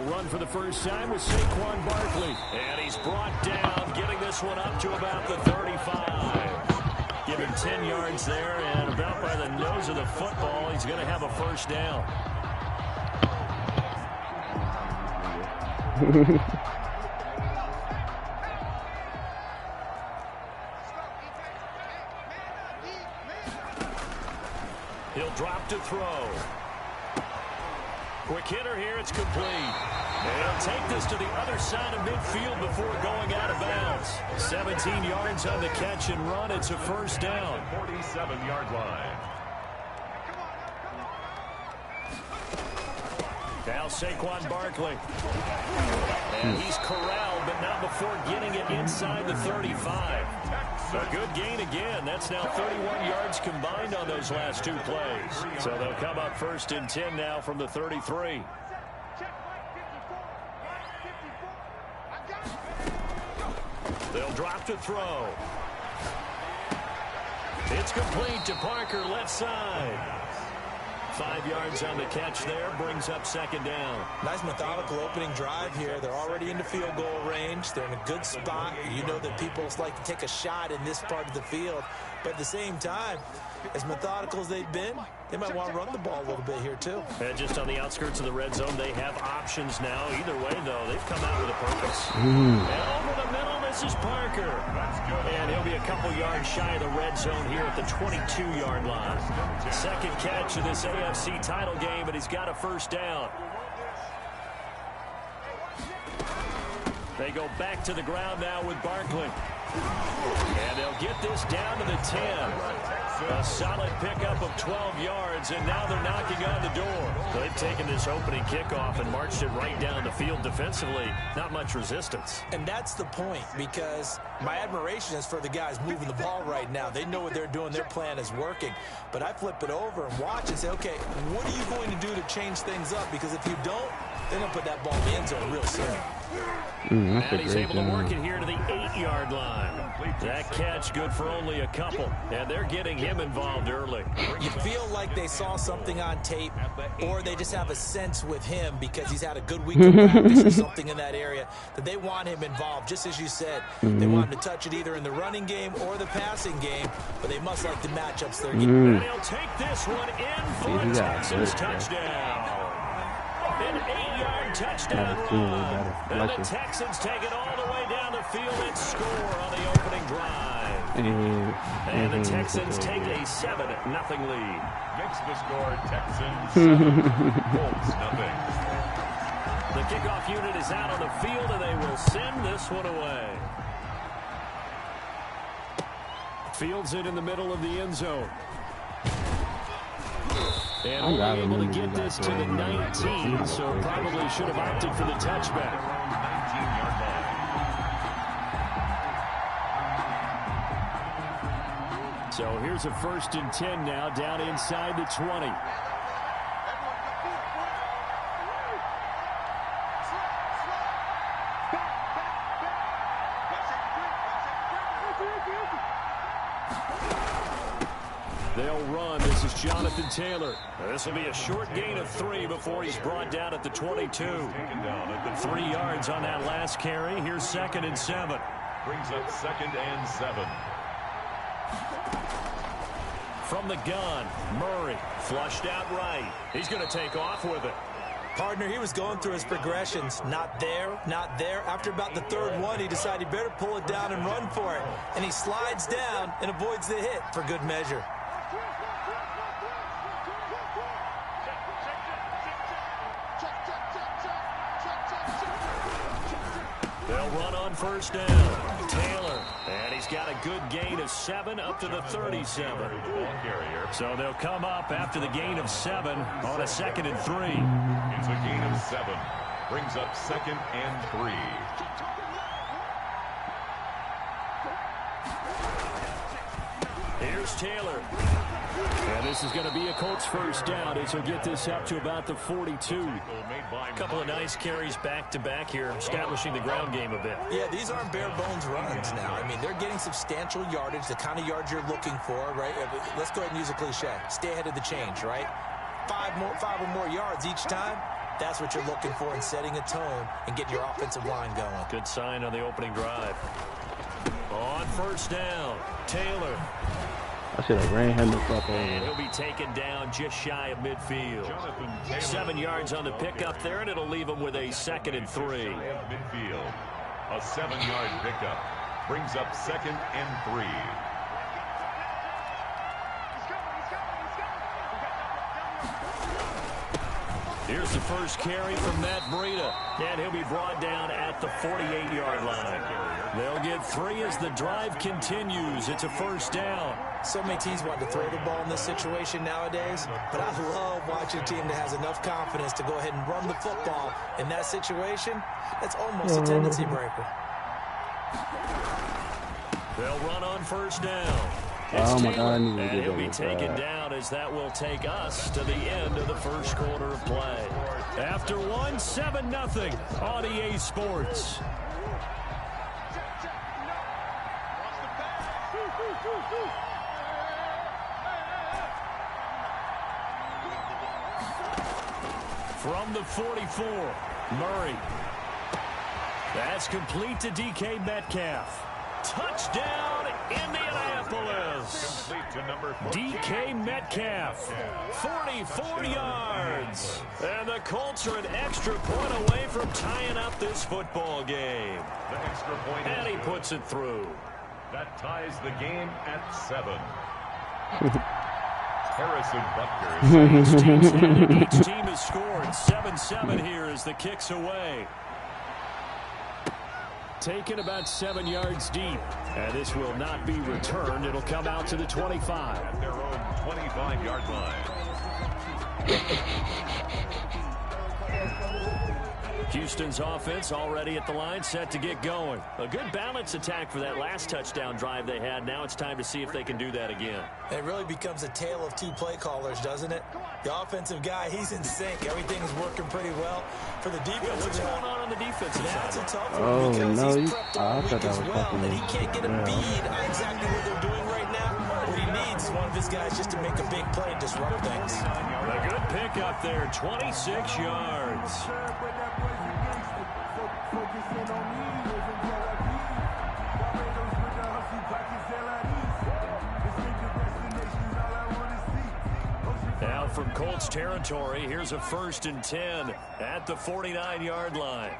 He'll run for the first time with Saquon Barkley. And he's brought down, getting this one up to about the 35. Give him 10 yards there, and about by the nose of the football, he's going to have a first down. He'll drop to throw. Quick hitter here, it's complete. And he'll take this to the other side of midfield before going out of bounds. 17 yards on the catch and run. It's a first down. 47-yard line. Now Saquon Barkley. And he's corralled, but not before getting it inside the 35. A good gain again. That's now 31 yards combined on those last two plays. So they'll come up first and 10 now from the 33. They'll drop to throw. It's complete to Parker, left side. 5 yards on the catch there, brings up second down. Nice methodical opening drive here. They're already into field goal range. They're in a good spot. You know that people like to take a shot in this part of the field. But at the same time, as methodical as they've been, they might want to run the ball a little bit here too. And just on the outskirts of the red zone, they have options now. Either way, though, they've come out with a purpose. And over the middle, this is Parker. And he'll be a couple yards shy of the red zone here at the 22-yard line. Second catch of this AFC title game, and he's got a first down. They go back to the ground now with Barkley. And they'll get this down to the 10. A solid pickup of 12 yards, and now they're knocking on the door. They've taken this opening kickoff and marched it right down the field defensively. Not much resistance. And that's the point, because my admiration is for the guys moving the ball right now. They know what they're doing. Their plan is working. But I flip it over and watch and say, okay, what are you going to do to change things up? Because if you don't, they're going to put that ball in the end zone real soon. And he's able to work it here to the 8-yard line. That catch good for only a couple. And they're getting him involved early. You feel like they saw something on tape, or they just have a sense with him because he's had a good week of practice or something in that area that they want him involved. Just as you said, they want him to touch it either in the running game or the passing game, but they must like the matchups they're getting. And he'll take this one in for a Texans touchdown. An 8-yard touchdown run. And the Texans take it all the way down the field and score on the opening drive. And the Texans take a 7-0 lead. Makes the score Texans 7, Colts nothing. The kickoff unit is out on the field, and they will send this one away. Fields it in the middle of the end zone. And only able to get this to the 19, so probably should have opted for the touchback. 19-yard line. So here's a first and 10 now, down inside the 20. They'll run. This is Jonathan Taylor. This will be a short gain of 3 before he's brought down at the 22. 3 yards on that last carry. Here's 2nd and 7. Brings up 2nd and 7. From the gun, Murray flushed out right. He's going to take off with it. Partner, he was going through his progressions. Not there, not there. After about the 3rd one, he decided he better pull it down and run for it. And he slides down and avoids the hit for good measure. They'll run on first down. Taylor, and he's got a good gain of 7 up to the 37. So they'll come up after the gain of 7 on a 2nd and 3. It's a gain of 7. Brings up 2nd and 3. Here's Taylor. And this is going to be a Colts first down as he'll get this up to about the 42. A couple of nice carries back-to-back here, establishing the ground game a bit. Yeah, these aren't bare-bones runs now. I mean, they're getting substantial yardage, the kind of yards you're looking for, right? Let's go ahead and use a cliche. Stay ahead of the change, right? 5 or more yards each time. That's what you're looking for in setting a tone and getting your offensive line going. Good sign on the opening drive. On first down, Taylor. I should have ran him the fuck over. And he'll be taken down just shy of midfield. 7 yards on the pickup there, and it'll leave him with a 2nd and 3. Midfield. A 7-yard pickup brings up 2nd and 3. Here's the first carry from Matt Breida, and he'll be brought down at the 48-yard line. They'll get 3 as the drive continues. It's a first down. So many teams want to throw the ball in this situation nowadays, but I love watching a team that has enough confidence to go ahead and run the football in that situation. That's almost a tendency breaker. They'll run on first down. Oh my God, and he'll be taken down as that will take us to the end of the first quarter of play. After 1, 7-0 on EA Sports. From the 44, Murray. That's complete to DK Metcalf. Touchdown, Indianapolis. DK Metcalf, 44 yards. And the Colts are an extra point away from tying up this football game. The extra point, and he puts it through. That ties the game at 7. Harrison Butker. Each team has scored 7-7 here as the kick's away. Taken about 7 yards deep. And this will not be returned. It'll come out to the 25. At their own 25-yard line. Houston's offense already at the line, set to get going. A good balanced attack for that last touchdown drive they had. Now it's time to see if they can do that again. It really becomes a tale of 2 play callers, doesn't it? The offensive guy, he's in sync. Everything is working pretty well. For the defensive what's going on the defensive side? That's a tough one because he's prepped all week as well, fucking and he can't get a bead on exactly what they're doing right now. What he needs is one of his guys just to make a big play and disrupt things. A good pickup there, 26 yards. Now from Colts territory, here's a 1st and 10 at the 49-yard line.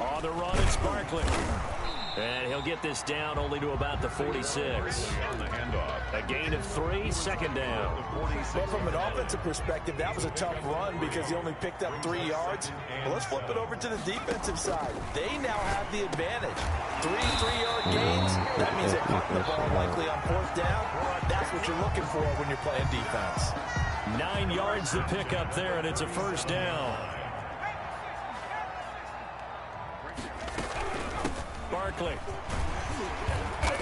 On the run, it's Barkley. And he'll get this down only to about the 46. On the handoff. A gain of 3, 2nd down. Well, from an offensive perspective, that was a tough run because he only picked up 3 yards. Well, let's flip it over to the defensive side. They now have the advantage. 3 3-yard gains. That means they're putting the ball likely on 4th down. That's what you're looking for when you're playing defense. 9 yards to pick up there, and it's a 1st down. Barkley.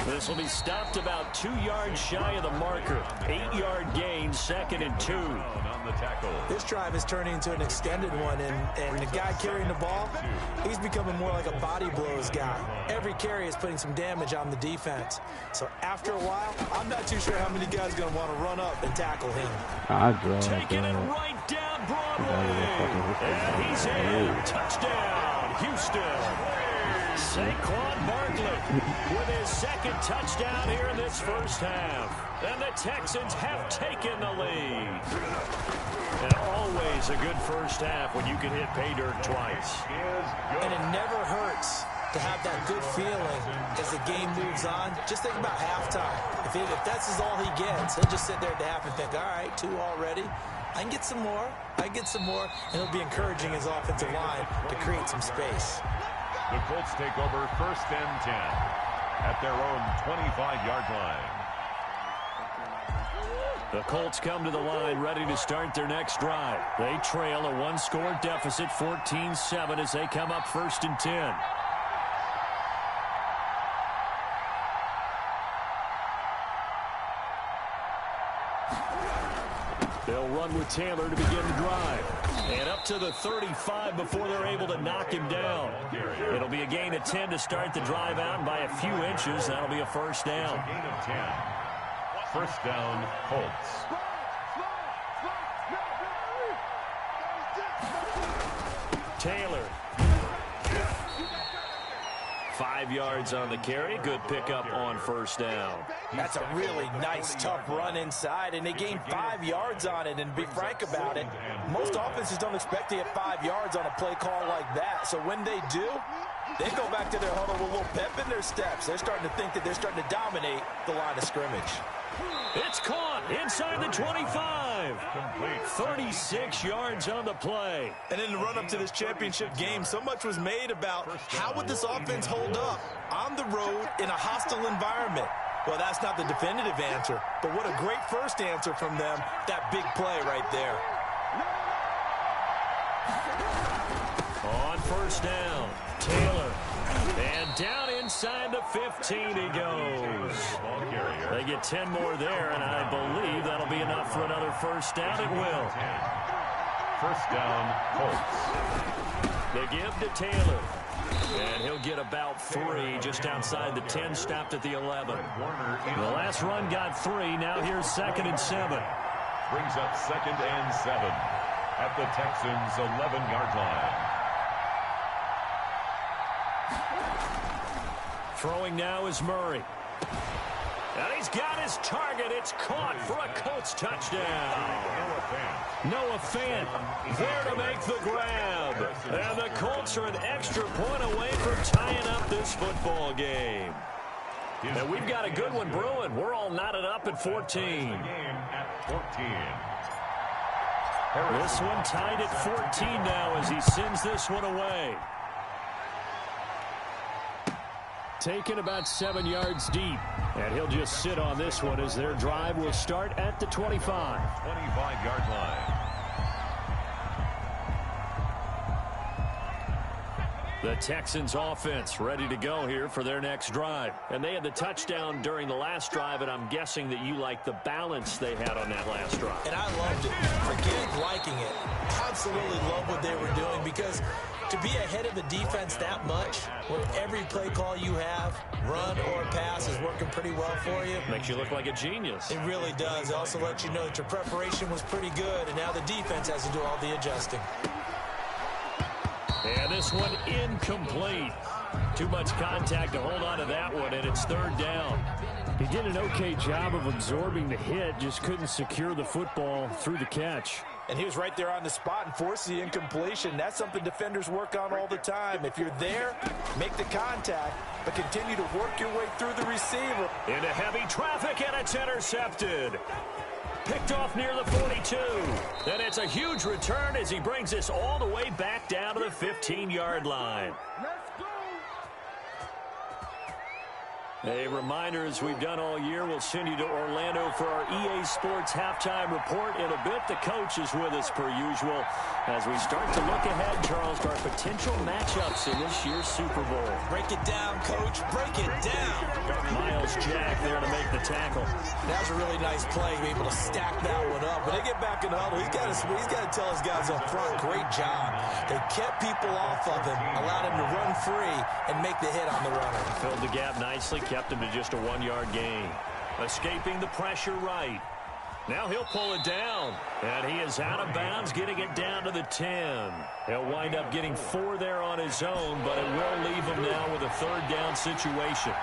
This will be stopped about 2 yards shy of the marker. 8-yard gain, 2nd and 2. On the tackle. This drive is turning into an extended one, and the guy carrying the ball, he's becoming more like a body blows guy. Every carry is putting some damage on the defense. So after a while, I'm not too sure how many guys are going to want to run up and tackle him. Taking it right down Broadway. And he's in. Touchdown, Houston. Saquon Barkley with his 2nd touchdown here in this first half. And the Texans have taken the lead. And always a good first half when you can hit pay dirt twice. And it never hurts to have that good feeling as the game moves on. Just think about halftime. If that's all he gets, he'll just sit there at the half and think, all right, 2 already. I can get some more. I can get some more. And he'll be encouraging his offensive line to create some space. The Colts take over 1st and 10 at their own 25-yard line. The Colts come to the line ready to start their next drive. They trail a 1-score deficit, 14-7, as they come up 1st and 10. They'll run with Taylor to begin the drive. And up to the 35 before they're able to knock him down. It'll be a gain of 10 to start the drive out, and by a few inches, that'll be a 1st down. A gain of 10. 1st down, Colts. 5 yards on the carry. Good pickup on first down. That's a really nice, tough run inside, and they gained 5 yards on it. And to be frank about it, most offenses don't expect to get 5 yards on a play call like that. So when they do, they go back to their huddle with a little pep in their steps. They're starting to think that they're starting to dominate the line of scrimmage. It's caught inside the 25. 36 yards on the play. And in the run-up to this championship game, so much was made about how would this offense hold up on the road in a hostile environment. Well, that's not the definitive answer, but what a great first answer from them, that big play right there. On first down, Taylor. And down inside the 15 he goes. They get 10 more there, and I believe that'll be enough for another first down. It will. First down, Colts. They give to Taylor. And he'll get about 3 just outside the 10, stopped at the 11. The last run got 3. Now here's 2nd and 7. Brings up 2nd and 7 at the Texans' 11-yard line. Throwing now is Murray. And he's got his target. It's caught for a Colts touchdown. Noah Fant there to make the grab. And the Colts are an extra point away from tying up this football game. And we've got a good one brewing. We're all knotted up at 14. This one tied at 14 now as he sends this one away. Taken about 7 yards deep. And he'll just sit on this one as their drive will start at the 25. 25-yard line. The Texans offense ready to go here for their next drive. And they had the touchdown during the last drive, and I'm guessing that you like the balance they had on that last drive. And I loved it. Forget liking it. Absolutely love what they were doing, because to be ahead of the defense that much, where every play call you have, run or pass, is working pretty well for you. Makes you look like a genius. It really does. It also lets you know that your preparation was pretty good, and now the defense has to do all the adjusting. And this one incomplete. Too much contact to hold on to that one, and it's 3rd down. He did an okay job of absorbing the hit, just couldn't secure the football through the catch. And he was right there on the spot and forced the incompletion. That's something defenders work on all the time. If you're there, make the contact, but continue to work your way through the receiver. Into heavy traffic, and it's intercepted. Picked off near the 42. And it's a huge return as he brings this all the way back down to the 15-yard line. A reminder, as we've done all year, we'll send you to Orlando for our EA Sports halftime report in a bit. The coach is with us per usual as we start to look ahead, Charles, to our potential matchups in this year's Super Bowl. Break it down, Coach. Break it down. Miles Jack there to make the tackle. That was a really nice play, be able to stack that one up. When they get back in the huddle, he's got to tell his guys up front, great job. They kept people off of him, allowed him to run free and make the hit on the runner. Filled the gap nicely, kept him to just a 1-yard gain. Escaping the pressure right. Now he'll pull it down. And he is out of bounds, getting it down to the 10. He'll wind up getting 4 there on his own, but it will leave him now with a 3rd down situation.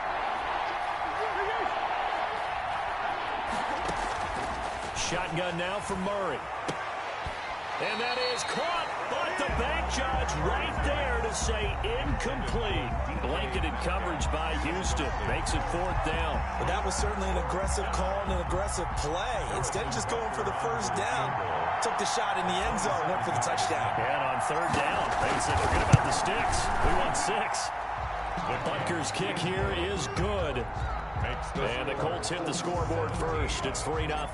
Shotgun now for Murray. And that is caught, but the back judge right there to say incomplete. Blanketed coverage by Houston. Makes it 4th down. But that was certainly an aggressive call and an aggressive play. Instead of just going for the first down, took the shot in the end zone, went for the touchdown. And on 3rd down, they said, forget about the sticks. We want 6. Butker's kick here is good. And the Colts hit the scoreboard first. It's 3-0.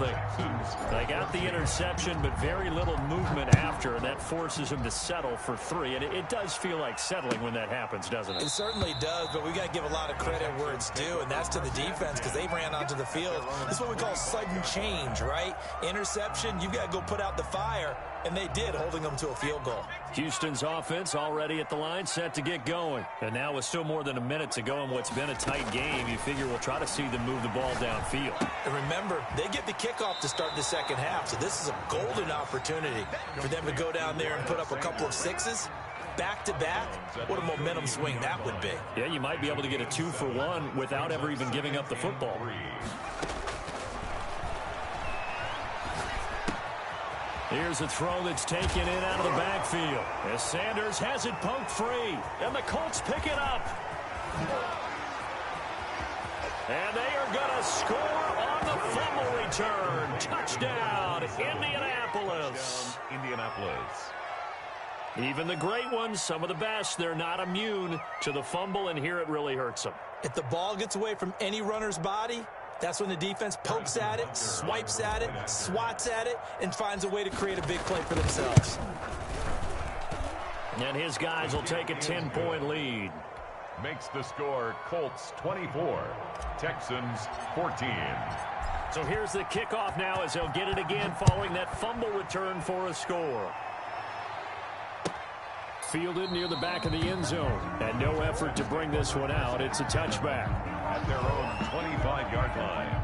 They got the interception, but very little movement after, and that forces them to settle for 3. And it does feel like settling when that happens, doesn't it? It certainly does, but we got to give a lot of credit where it's due, and that's to the defense, because they ran onto the field. This is what we call sudden change, right? Interception, you've got to go put out the fire, and they did, holding them to a field goal. Houston's offense already at the line, set to get going. And now with still more than a minute to go in what's been a tight game, you figure we'll try to see them move the ball downfield. And remember, they get the kickoff to start the second half, so this is a golden opportunity for them to go down there and put up a couple of 6s back-to-back, what a momentum swing that would be. Yeah, you might be able to get a 2-for-1 without ever even giving up the football. Here's a throw that's taken in out of the backfield as Sanders has it poked free, and the Colts pick it up. And they are going to score on the fumble return. Touchdown, Indianapolis. Indianapolis. Even the great ones, some of the best, they're not immune to the fumble, and here it really hurts them. If the ball gets away from any runner's body, that's when the defense pokes at it, swipes at it, swats at it, and finds a way to create a big play for themselves. And his guys will take a 10-point lead. Makes the score Colts 24, Texans 14. So here's the kickoff now as they'll get it again following that fumble return for a score. Fielded near the back of the end zone. And no effort to bring this one out. It's a touchback. At their own 25-yard line.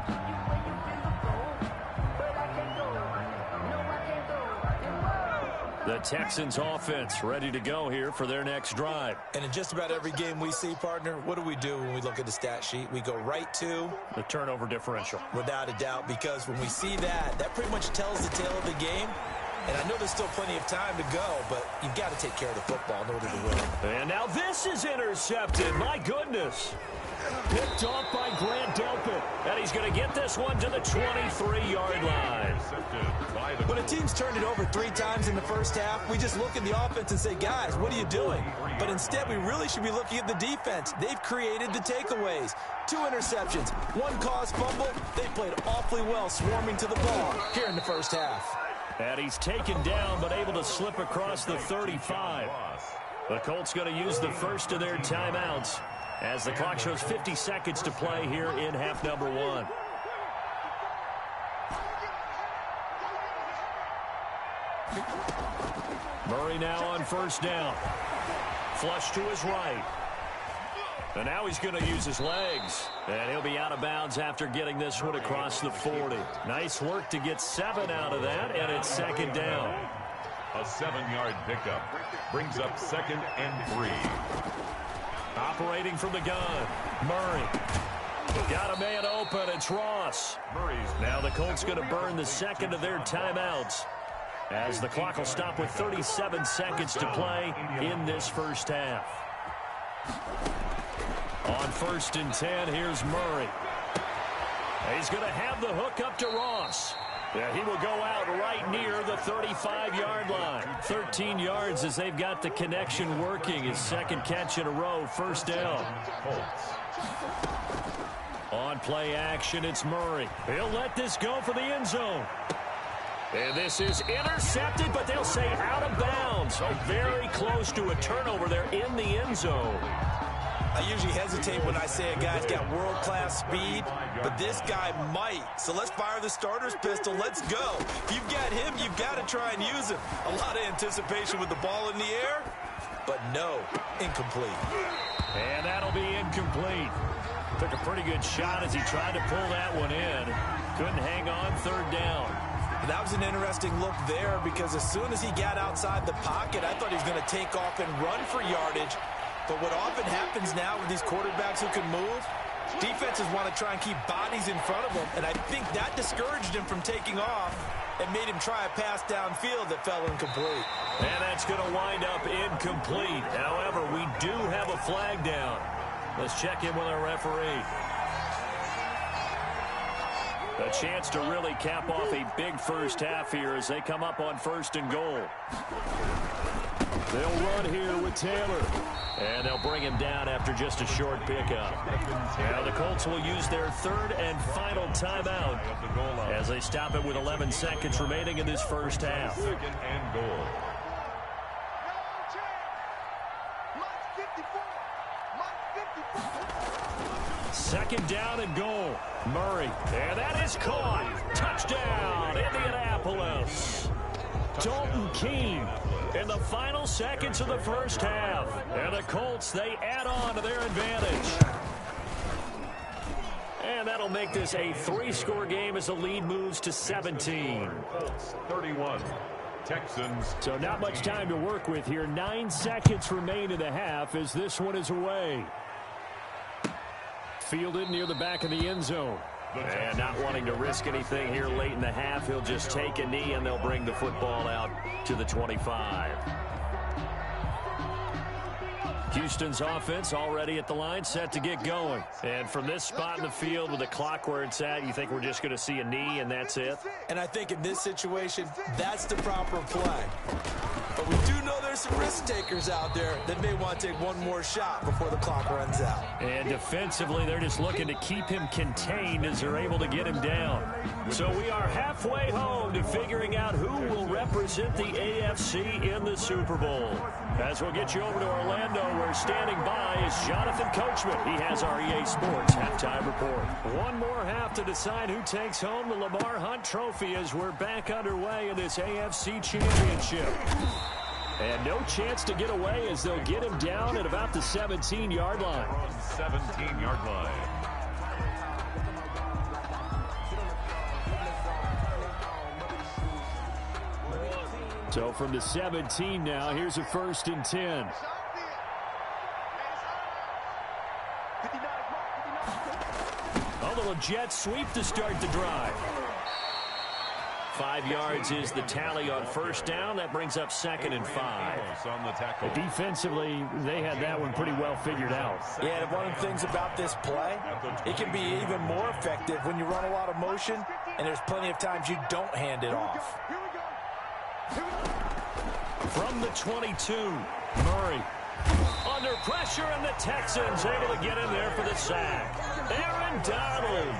The Texans offense ready to go here for their next drive. And in just about every game we see, partner, what do we do when we look at the stat sheet? We go right to the turnover differential. Without a doubt, because when we see that, that pretty much tells the tale of the game. And I know there's still plenty of time to go, but you've got to take care of the football in order to win. And now this is intercepted. My goodness. Picked off by Grant Delpit. And he's going to get this one to the 23-yard line. When a team's turned it over 3 times in the first half, we just look at the offense and say, guys, what are you doing? But instead, we really should be looking at the defense. They've created the takeaways. 2 interceptions, 1 caused fumble. They played awfully well swarming to the ball here in the first half. And he's taken down, but able to slip across the 35. The Colts going to use the first of their timeouts as the clock shows 50 seconds to play here in half number 1. Murray now on first down. Flush to his right. And now he's going to use his legs. And he'll be out of bounds after getting this one across the 40. Nice work to get 7 out of that, and it's second down. A 7-yard pickup brings up 2nd and 3. Operating from the gun, Murray. Got a man open, it's Ross. Now the Colts going to burn the second of their timeouts as the clock will stop with 37 seconds to play in this first half. On 1st and 10, here's Murray. He's going to have the hook up to Ross. Yeah, he will go out right near the 35-yard line. 13 yards as they've got the connection working. His second catch in a row, first down. On play action, it's Murray. He'll let this go for the end zone. And this is intercepted, but they'll say out of bounds. So very close to a turnover there in the end zone. I usually hesitate when I say a guy's got world-class speed, but this guy might. So let's fire the starter's pistol. Let's go. If you've got him, you've got to try and use him. A lot of anticipation with the ball in the air, but no, incomplete. And that'll be incomplete. Took a pretty good shot as he tried to pull that one in. Couldn't hang on, third down. That was an interesting look there because as soon as he got outside the pocket, I thought he was going to take off and run for yardage. But what often happens now with these quarterbacks who can move, defenses want to try and keep bodies in front of them, and I think that discouraged him from taking off and made him try a pass downfield that fell incomplete. And that's going to wind up incomplete. However, we do have a flag down. Let's check in with our referee. A chance to really cap off a big first half here as they come up on 1st and goal. They'll run here with Taylor. And they'll bring him down after just a short pickup. Now the Colts will use their 3rd and final timeout as they stop it with 11 seconds remaining in this first half. 2nd and goal. Second down and goal. Murray. And that is caught. Touchdown, Indianapolis. Dalton Keene in the final seconds of the first half. And the Colts, they add on to their advantage. And that'll make this a 3-score game as the lead moves to 17. Colts 31, Texans. So not much time to work with here. 9 seconds remain in the half as this one is away. Fielded near the back of the end zone. And not wanting to risk anything here late in the half, he'll just take a knee and they'll bring the football out to the 25. Houston's offense already at the line, set to get going. And from this spot in the field with the clock where it's at, you think we're just going to see a knee and that's it? And I think in this situation, that's the proper play. But we do know there's some risk takers out there that may want to take one more shot before the clock runs out. And defensively, they're just looking to keep him contained as they're able to get him down. So we are halfway home to figuring out who will represent the AFC in the Super Bowl. As we'll get you over to Orlando, where standing by is Jonathan Coachman. He has our EA Sports halftime report. One more half to decide who takes home the Lamar Hunt Trophy as we're back underway in this AFC Championship. And no chance to get away as they'll get him down at about the 17-yard line. 17-yard line. So from the 17 now, here's a 1st and 10. A little jet sweep to start the drive. 5 yards is the tally on 1st down. That brings up 2nd and 5. Defensively, they had that one pretty well figured out. Yeah, and one of the things about this play, it can be even more effective when you run a lot of motion, and there's plenty of times you don't hand it off. From the 22, Murray. Under pressure, and the Texans able to get in there for the sack. Aaron Donald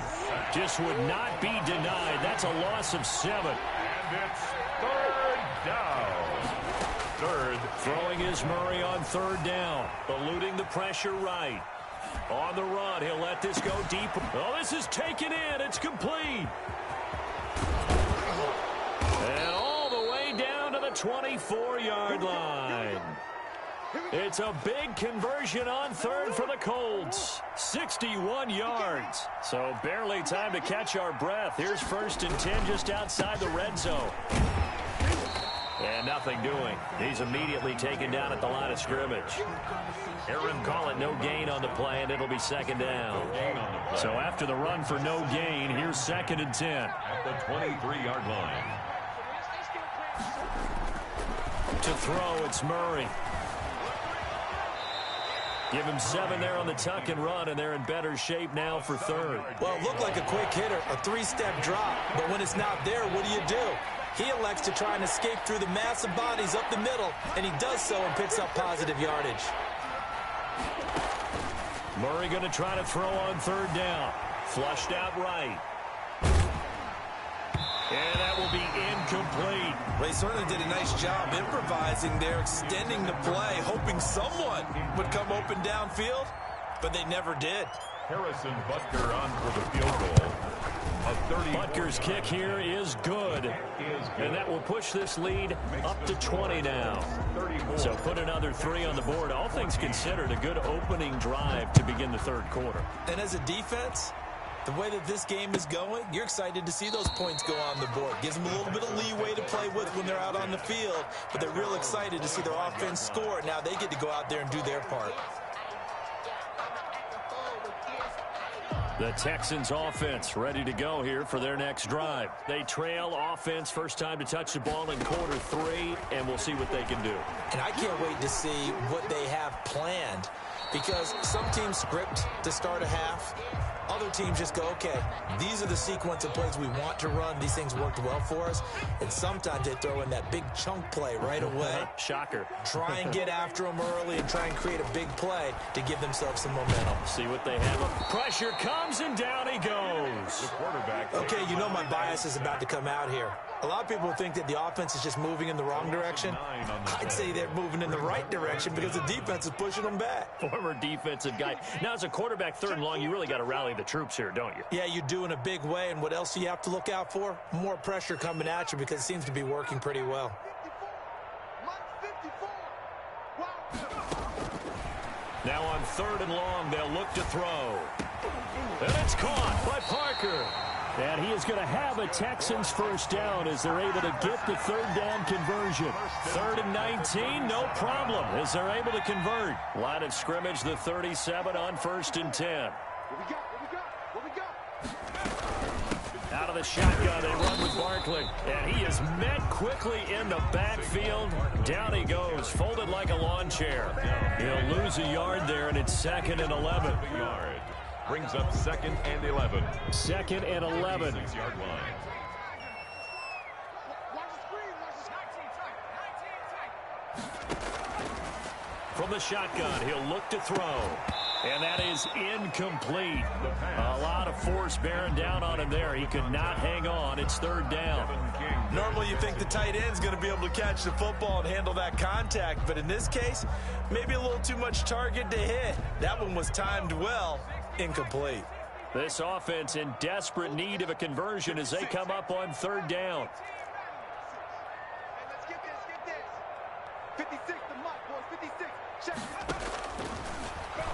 just would not be denied. That's a loss of 7. And it's 3rd down. 3rd. Throwing is Murray on 3rd down. Eluding the pressure right. On the run, he'll let this go deep. Oh, this is taken in. It's complete. And all the way down to the 24-yard line. It's a big conversion on 3rd for the Colts. 61 yards. So barely time to catch our breath. Here's 1st and 10 just outside the red zone. And nothing doing. He's immediately taken down at the line of scrimmage. Aaron call it no gain on the play, and it'll be 2nd down. So after the run for no gain, here's 2nd and 10. At the 23-yard line. To throw, it's Murray. Give him 7 there on the tuck and run, and they're in better shape now for 3rd. Well, it looked like a quick hitter, a 3-step drop. But when it's not there, what do? He elects to try and escape through the massive bodies up the middle, and he does so and picks up positive yardage. Murray going to try to throw on 3rd down. Flushed out right. And that will be incomplete. Well, he certainly did a nice job improvising there, extending the play, hoping someone would come open downfield, but they never did. Harrison Butker on for the field goal. Butker's kick here is good. And that will push this lead up to 20 now. So put another 3 on the board. All things considered, a good opening drive to begin the 3rd quarter. And as a defense, the way that this game is going, you're excited to see those points go on the board. Gives them a little bit of leeway to play with when they're out on the field, but they're real excited to see their offense score. Now they get to go out there and do their part. The Texans offense ready to go here for their next drive. They trail offense, first time to touch the ball in quarter 3, and we'll see what they can do. And I can't wait to see what they have planned, because some teams script to start a half. Other teams just go, okay, these are the sequence of plays we want to run. These things worked well for us. And sometimes they throw in that big chunk play right away. Shocker. Try and get after them early and try and create a big play to give themselves some momentum. See what they have. Pressure comes, and down he goes. The quarterback. Okay, you know my bias is about to come out here. A lot of people think that the offense is just moving in the wrong direction. I'd say they're moving in the right direction because the defense is pushing them back. Former defensive guy. Now, as a quarterback 3rd and long, you really got to rally the troops here, don't you? Yeah, you do in a big way. And what else do you have to look out for? More pressure coming at you because it seems to be working pretty well. Now on 3rd and long, they'll look to throw. And it's caught by Parker. And he is going to have a Texans first down as they're able to get the third down conversion. 3rd and 19, no problem, as they're able to convert. Line of scrimmage, the 37 on 1st and 10. Out of the shotgun, they run with Barkley. And he is met quickly in the backfield. Down he goes, folded like a lawn chair. He'll lose a yard there, and it's 2nd and 11. Brings up 2nd and 11. 2nd and 11. 6-yard line. From the shotgun, he'll look to throw. And that is incomplete. A lot of force bearing down on him there. He could not hang on. It's 3rd down. Normally you think the tight end's going to be able to catch the football and handle that contact, but in this case, maybe a little too much target to hit. That one was timed well. Incomplete. This offense in desperate need of a conversion as they come up on 3rd down. Let's get this. 56, the mark, boys. 56. Check.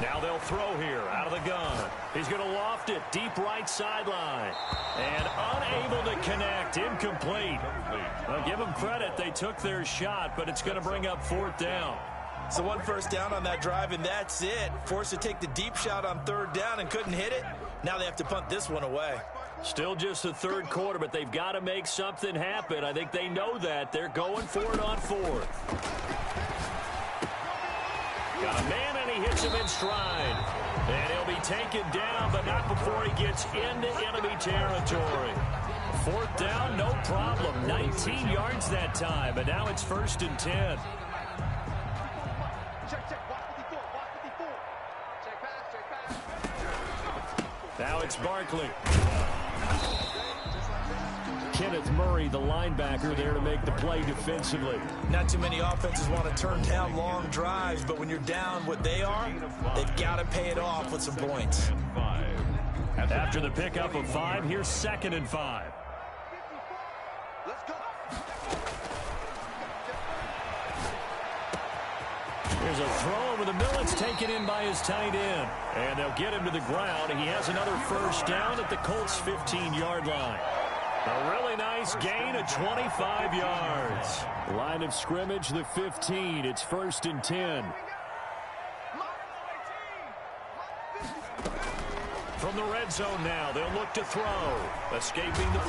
Now they'll throw here out of the gun. He's going to loft it deep right sideline. And unable to connect. Incomplete. Well, give them credit. They took their shot, but it's going to bring up 4th down. So 1 first down on that drive, and that's it. Forced to take the deep shot on 3rd down and couldn't hit it. Now they have to punt this one away. Still just the 3rd quarter, but they've got to make something happen. I think they know that. They're going for it on 4th. Got a man, and he hits him in stride. And he'll be taken down, but not before he gets into enemy territory. 4th down, no problem. 19 yards that time, but now it's 1st and 10. Now it's Barkley. Kenneth Murray, the linebacker, there to make the play defensively. Not too many offenses want to turn down long drives, but when you're down what they are, they've got to pay it off with some points. After the pickup of 5, here's 2nd and 5. Let's go. There's a throw over the middle. It's taken in by his tight end. And they'll get him to the ground. He has another first down at the Colts' 15-yard line. A really nice gain of 25 yards. Line of scrimmage, the 15. It's 1st and 10. From the red zone now, they'll look to throw. Escaping the...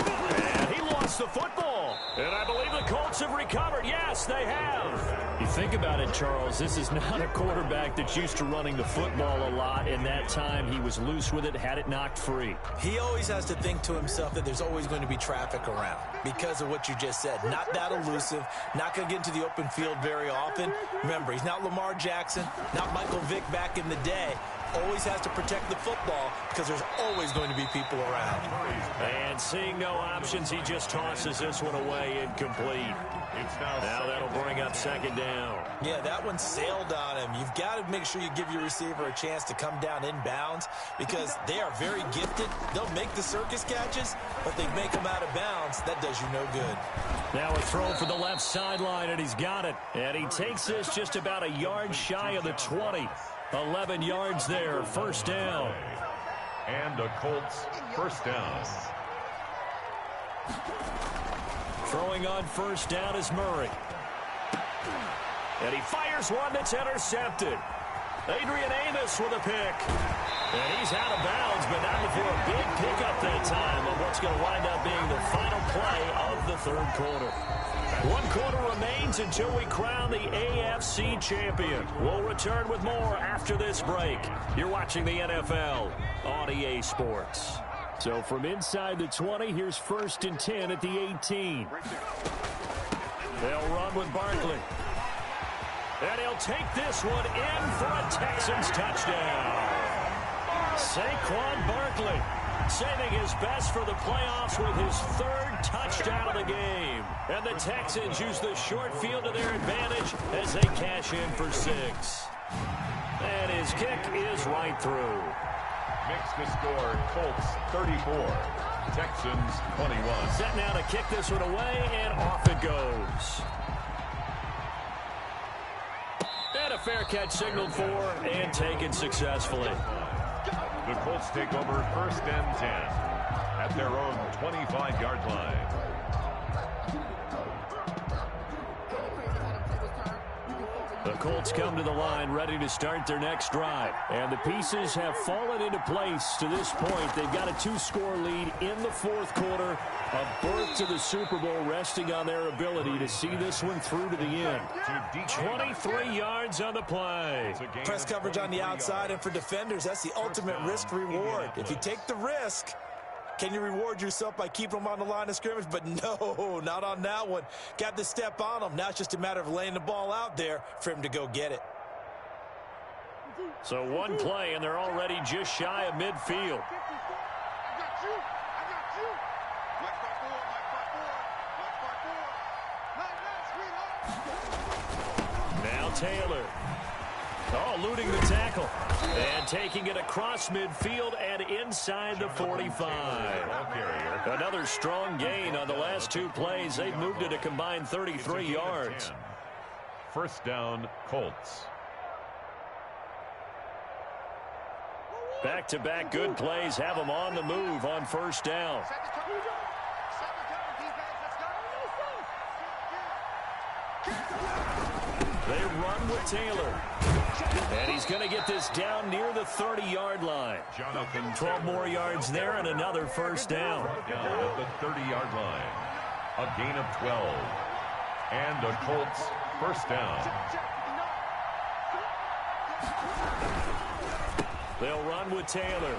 And he lost the football. And I believe the Colts have recovered. Yes, they have. You think about it, Charles, this is not a quarterback that's used to running the football a lot. And that time he was loose with it, had it knocked free. He always has to think to himself that there's always going to be traffic around because of what you just said. Not that elusive, not going to get into the open field very often. Remember, he's not Lamar Jackson, not Michael Vick back in the day. Always has to protect the football because there's always going to be people around. And seeing no options, he just tosses this one away incomplete. Now that'll bring up 2nd down. Yeah, that one sailed on him. You've got to make sure you give your receiver a chance to come down inbounds because they are very gifted. They'll make the circus catches, but they make them out of bounds. That does you no good. Now a throw for the left sideline, and he's got it. And he takes this just about a yard shy of the 20. 11 yards there, 1st down. And a Colts first down. Throwing on 1st down is Murray. And he fires one that's intercepted. Adrian Amos with a pick. And he's out of bounds, but not before a big pickup that time of what's going to wind up being the final play of the 3rd quarter. 1 quarter remains until we crown the AFC champion. We'll return with more after this break. You're watching the NFL on EA Sports. So from inside the 20, here's 1st and 10 at the 18. They'll run with Barkley. And he'll take this one in for a Texans touchdown. Saquon Barkley saving his best for the playoffs with his 3rd touchdown of the game. And the Texans use the short field to their advantage as they cash in for 6. And his kick is right through. Makes the score Colts 34, Texans 21. Set now to kick this one away, and off it goes. And a fair catch signaled for and taken successfully. The Colts take over first and 10 at their own 25-yard line. The Colts come to the line ready to start their next drive. And the pieces have fallen into place to this point. They've got a 2-score lead in the fourth quarter. A berth to the Super Bowl resting on their ability to see this one through to the end. 23 yards on the play. Press coverage on the outside, and for defenders, that's the ultimate risk-reward. If you take the risk, can you reward yourself by keeping them on the line of scrimmage? But no, not on that one. Got to step on them. Now it's just a matter of laying the ball out there for him to go get it. So one play, and they're already just shy of midfield. Now Taylor. Oh, eluding the tackle. And taking it across midfield and inside the 45. Another strong gain on the last 2 plays. They've moved it a combined 33 yards. First down, Colts. Back-to-back good plays have them on the move on first down. They run with Taylor. And he's going to get this down near the 30-yard line. 12 more yards there and another first down. Down at the 30-yard line. A gain of 12. And a Colts first down. They'll run with Taylor.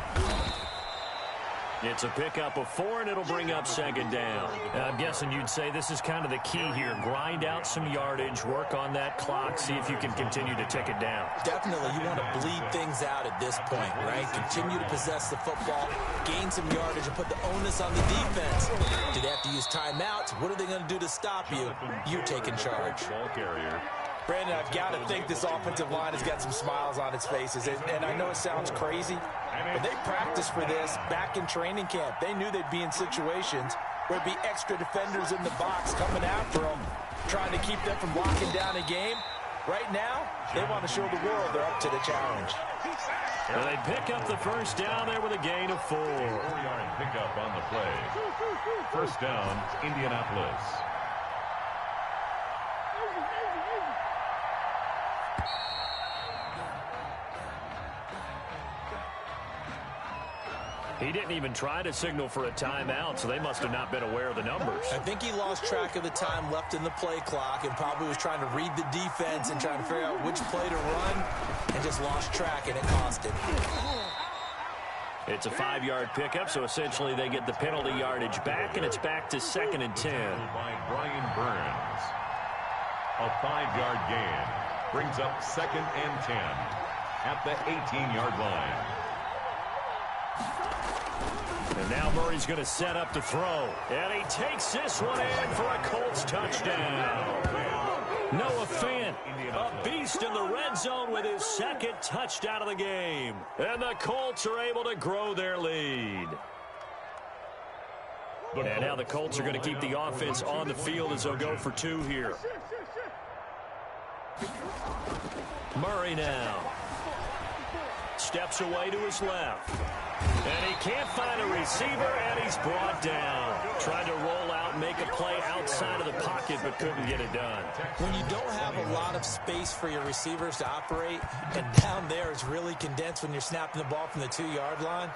It's a pickup of 4, and it'll bring up second down. I'm guessing you'd say this is kind of the key here. Grind out some yardage, work on that clock, see if you can continue to tick it down. Definitely, you want to bleed things out at this point, right? Continue to possess the football, gain some yardage, and put the onus on the defense. Do they have to use timeouts? What are they going to do to stop you? You're taking charge. Ball carrier. Brandon, I've got to think this offensive line has got some smiles on its faces. And I know it sounds crazy, but they practiced for this back in training camp. They knew they'd be in situations where there'd be extra defenders in the box coming after them, trying to keep them from locking down a game. Right now, they want to show the world they're up to the challenge. And they pick up the first down there with a gain of 4. 4-yard pickup on the play. First down, Indianapolis. He didn't even try to signal for a timeout, so they must have not been aware of the numbers. I think he lost track of the time left in the play clock and probably was trying to read the defense and trying to figure out which play to run and just lost track, and it cost him. It's a 5-yard pickup, so essentially they get the penalty yardage back, and it's back to 2nd and 10. By Brian Burns. A 5-yard gain brings up 2nd and 10 at the 18-yard line. And now Murray's going to set up to throw. And he takes this one in for a Colts touchdown. Noah Fant, a beast in the red zone with his 2nd touchdown of the game. And the Colts are able to grow their lead. And now the Colts are going to keep the offense on the field as they'll go for 2 here. Murray now. Steps away to his left. And he can't find a receiver, and he's brought down. Tried to roll out, make a play outside of the pocket, but couldn't get it done. When you don't have a lot of space for your receivers to operate, and down there is really condensed when you're snapping the ball from the 2-yard line,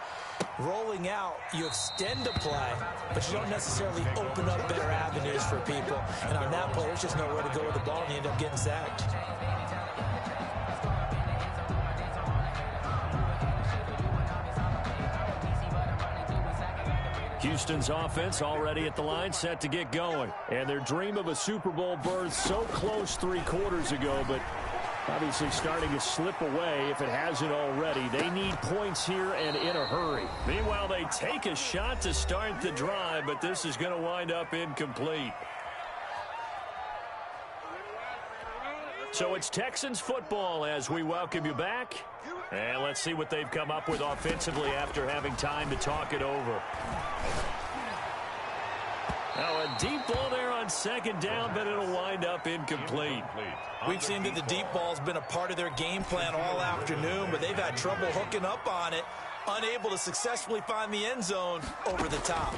rolling out, you extend a play, but you don't necessarily open up better avenues for people. And on that play, there's just nowhere to go with the ball, and you end up getting sacked. Houston's offense already at the line, set to get going. And their dream of a Super Bowl berth so close 3 quarters ago, but obviously starting to slip away if it hasn't already. They need points here and in a hurry. Meanwhile, they take a shot to start the drive, but this is going to wind up incomplete. So it's Texans football as we welcome you back. And let's see what they've come up with offensively after having time to talk it over. Now a deep ball there on 2nd down, but it'll wind up incomplete. We've seen that the deep ball's been a part of their game plan all afternoon, but they've had trouble hooking up on it. unable to successfully find the end zone over the top.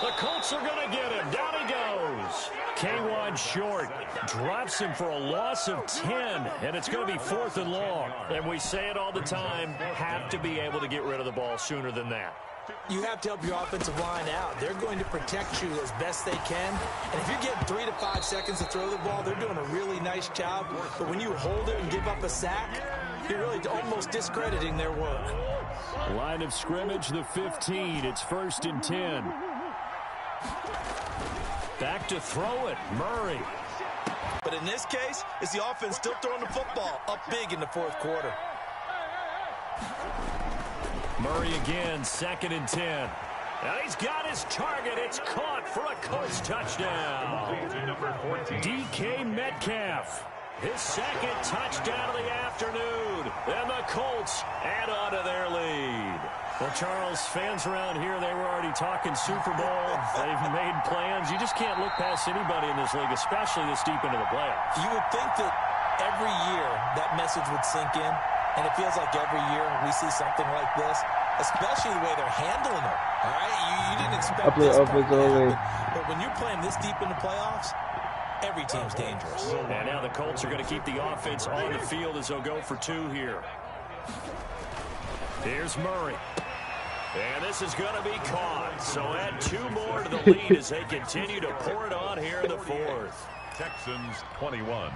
The Colts are going to get him. Down he goes. K1 short. Drops him for a loss of 10. And it's going to be 4th and long. And we say it all the time, have to be able to get rid of the ball sooner than that. You have to help your offensive line out. They're going to protect you as best they can. And if you're getting 3 to 5 seconds to throw the ball, they're doing a really nice job. But when you hold it and give up a sack, you're really almost discrediting their work. Line of scrimmage, the 15. It's 1st and 10. Back to throw it, Murray. But in this case, it's the offense still throwing the football up big in the 4th quarter. Murray again, 2nd and 10. And he's got his target. It's caught for a Colts touchdown. DK Metcalf, his 2nd touchdown of the afternoon. And the Colts add on to their lead. Well, Charles, fans around here, they were already talking Super Bowl. They've made plans. You just can't look past anybody in this league, especially this deep into the playoffs. You would think that every year that message would sink in, and it feels like every year we see something like this, especially the way they're handling it. All right, you didn't expect this part to happen, but when you're playing this deep in the playoffs, every team's dangerous. And now the Colts are going to keep the offense on the field as they'll go for 2 here. Here's Murray. And this is going to be caught. So add 2 more to the lead as they continue to pour it on here in the 4th. Texans 21.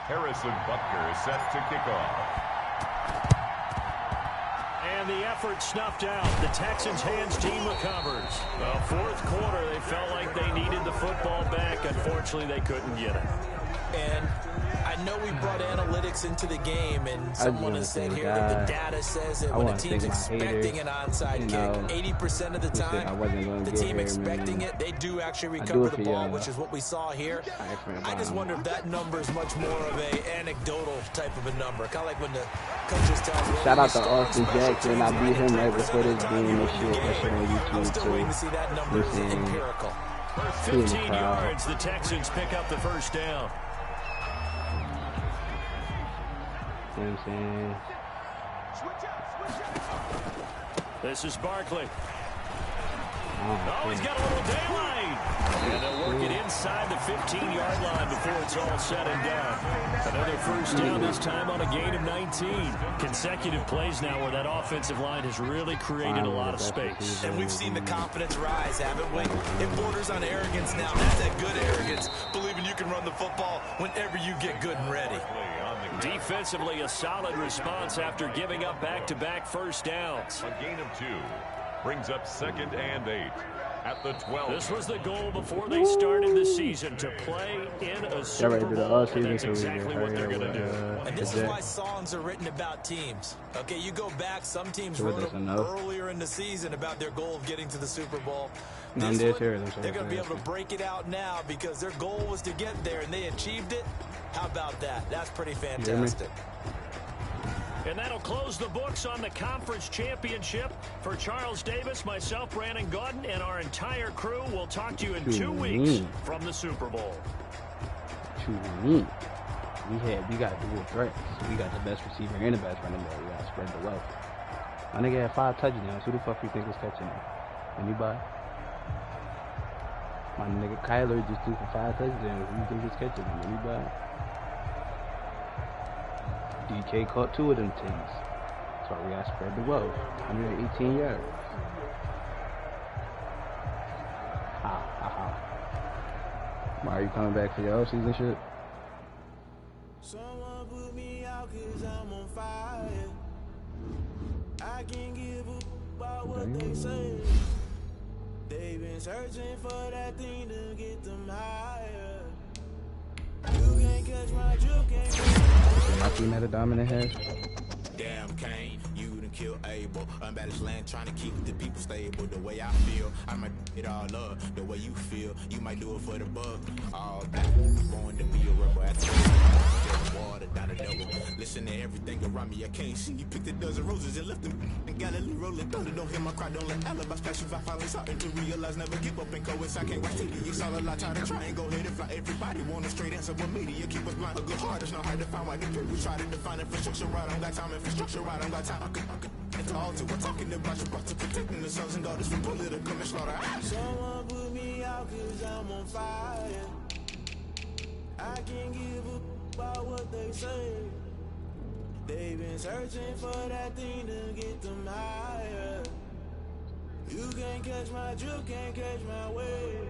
Harrison Butker set to kick off. And the effort snuffed out. The Texans' hands team recovers. Well, 4th quarter, they felt like they needed the football back. Unfortunately, they couldn't get it. And I know we brought analytics into the game, and someone has said here that the data says that when a team's expecting an onside kick, 80% of the time, the team expecting it, they do actually recover the ball, which is what we saw here. I just wonder if that number is much more of a anecdotal type of a number, kind of like when the coaches tell us. Shout out to Austin Jackson. I beat him right before this game and shit. That shit on YouTube. I'm still waiting to see that number empirical. 15 yards, the Texans pick up the 1st down. You know what I'm saying? This is Barkley. Oh, he's got a little daylight. And they'll work it inside the 15-yard line before it's all said and done. Another 1st down, this time on a gain of 19. Consecutive plays now where that offensive line has really created a lot of space. And we've seen the confidence rise, haven't we? It borders on arrogance now. That's that good arrogance, believing you can run the football whenever you get good and ready. Defensively, a solid response after giving up back-to-back 1st downs. A gain of 2 brings up 2nd and 8 at the 12. This was the goal before they started the season, to play in a Super Bowl, and that's exactly what they're going to do. And this is why songs are written about teams. Okay, you go back, some teams wrote them earlier in the season about their goal of getting to the Super Bowl. This one, they're going to be able to break it out now because their goal was to get there, and they achieved it. How about that? That's pretty fantastic. And that'll close the books on the conference championship. For Charles Davis, myself, Brandon Gaudin, and our entire crew, we'll talk to you in 2 weeks from the Super Bowl. We got dual threats. We got the best receiver and the best running back. We got to spread the wealth. My nigga had 5 touchdowns. Who the fuck you think was catching him? Anybody? My nigga Kyler just threw for 5 touchdowns. Who you think was catching him? Anybody? DK caught 2 of them things. That's why we got to spread the wealth. 118 yards. Why are you coming back for your offseason shit? Someone put me out 'cause I'm on fire. I can't give up about what they say. They've been searching for that thing to get them higher. You can't catch my juke, can't catch my team had a dominant head. Damn, Kane, you done killed Abel. Unbalanced land, trying to keep the people stable. The way I feel, I might it all up. The way you feel, you might do it for the buck. All black, born to be a rebel. At the water down the double. depression and everything around me I can't see. You picked a dozen roses and left them in Galilee rolling thunder. Don't hear my cry, don't let alibis pass you. I finally starting to realize never give up and coincide. I can't watch TV. It's all a lot. Try to try and go ahead and fly. Everybody want a straight answer, but media keep us blind. A good heart is not hard to find. Why the people try to define infrastructure right? I don't got time. Infrastructure right? I don't got time. I could it's all to we're talking about you, about to protecting the sons and daughters from political and slaughter. Someone put me out 'cause I'm on fire. I can't give up about what they say. They've been searching for that thing to get them higher. You can't catch my drift, can't catch my wave.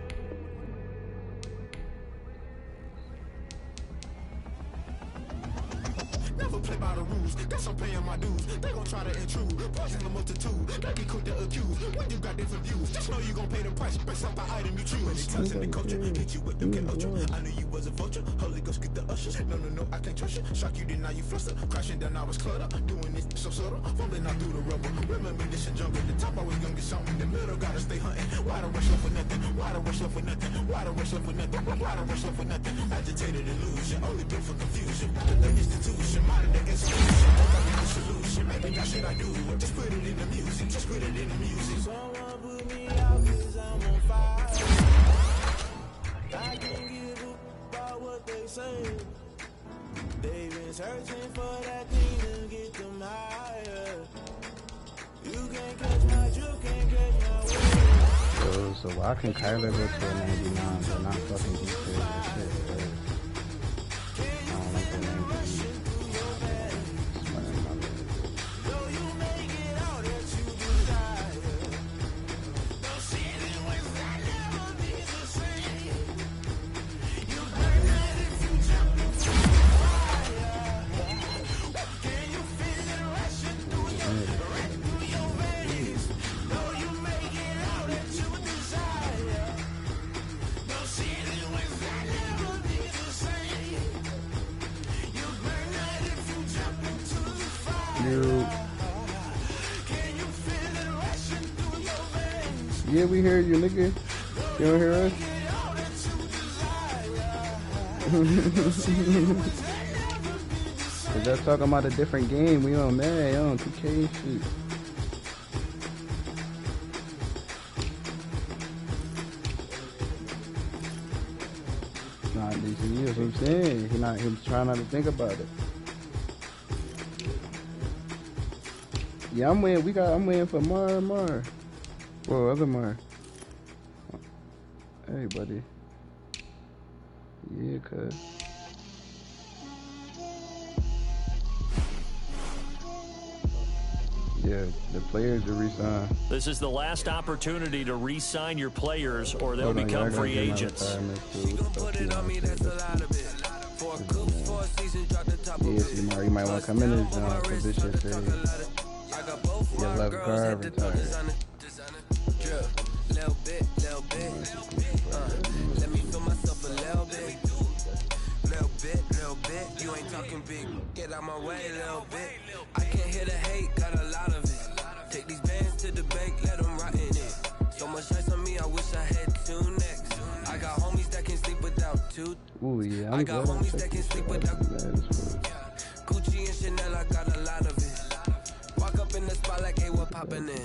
Never play by the rules, guess I'm paying my dues. They gon' try to intrude, poison the multitude. They be quick to accuse, when you got different views. Just know you gon' pay the price, based off the item you choose. When it comes in the culture, hit you with them get ultra. I knew you was a vulture, Holy Ghost get the ushers. No, I can't trust you. Shock you, then now you fluster. Crashing down, I was cluttered. Doing this so subtle, fumbling out through the rubble. Remember this and jungle, the top I was young, get something in the middle, gotta stay hunting. Why the rush left for nothing? Why the rush left for nothing? Why the rush left for nothing? Why the rush left for nothing? Agitated illusion, only built for confusion. The institution, modern the institution. The solution, maybe that shit I do. Just put it in the music, just put it in the music. Someone put me out 'cause I'm on fire. I can't give up about what they say. They've been searching for that thing to get them higher. You can't catch my drift, can't catch my wave. So why can Kyler go to a 99 but not fucking be shit? I don't like that 99. Yeah, we hear you, nigga. You don't hear us? Cause they're talking about a different game. We on Mad, on 2K and shit. Nah, DC, that's what I'm saying. He's trying not to think about it. Yeah, I'm waiting for Mar. Whoa, other Mar. Hey, buddy. Yeah, cuz. Yeah, the players are re-signed. This is the last opportunity to re-sign your players or they'll become free agents. Yeah, see, Mar, you might want to come in this position. Your left guard retired. Little bit. Let me feel myself a little bit. Little bit. You ain't talking big. Get out my way, little bit. I can't hear the hate, got a lot of it. Take these bands to the bank, let them rot in it. So much ice on me, I wish I had two necks. I got homies that can sleep without two. Ooh, yeah, I got homies that can sleep without Gucci and Chanel, I got a lot of it. Walk up in the spot like, hey, what poppin' in?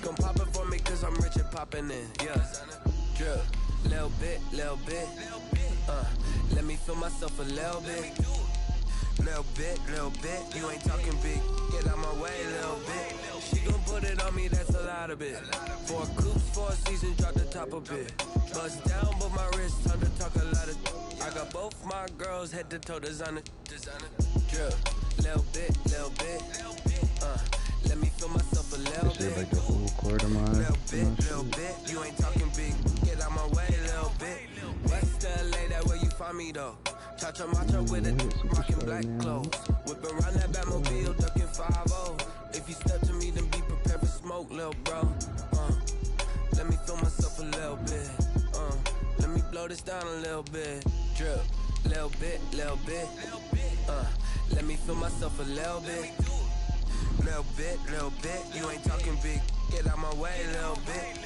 Come pop it for me, cause I'm rich and poppin' in. Yeah, drip, little bit. Let me feel myself a little bit. Little bit. You ain't talking big. Get out my way, little bit. She gon' put it on me, that's a lot of it. 4 coops, 4 seasons, drop the top a bit. Bust down, but my wrist, time to talk a lot of. I got both my girls head to toe designer. Drip, little bit. Let me feel myself a little bit. Like the whole quarter mile. Little bit. You ain't talking big. Get out my way, little bit. West LA, that where you find me though. Cha-cha macha with it, rockin' black clothes. Whip around that Batmobile, ducking 5-0. If you step to me, then be prepared for smoke, little bro. Let me feel myself a little bit. Let me blow this down a little bit. Drip, little bit. Let me feel myself a little bit. Little bit. You ain't talking big. Get out my way, little bit.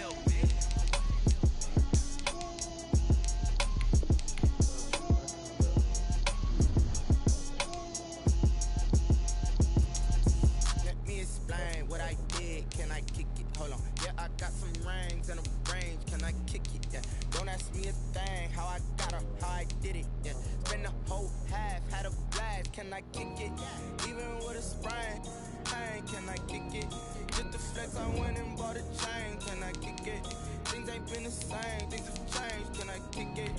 brain. Hey, can I kick it? Just the flex, I went and bought a chain. Can I kick it? Things ain't been the same, things have changed. Can I kick it?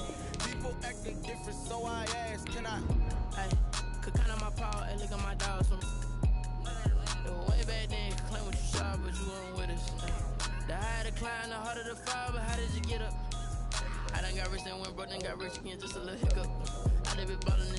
People acting different, so I asked, can I? Hey, could count on my power, and look at my dogs from. Way back then, claim what you saw, but you weren't with us. The higher the climb, the harder the fall, but how did you get up? I done got rich and went broke, then got rich again, just a little hiccup. I done been ballin'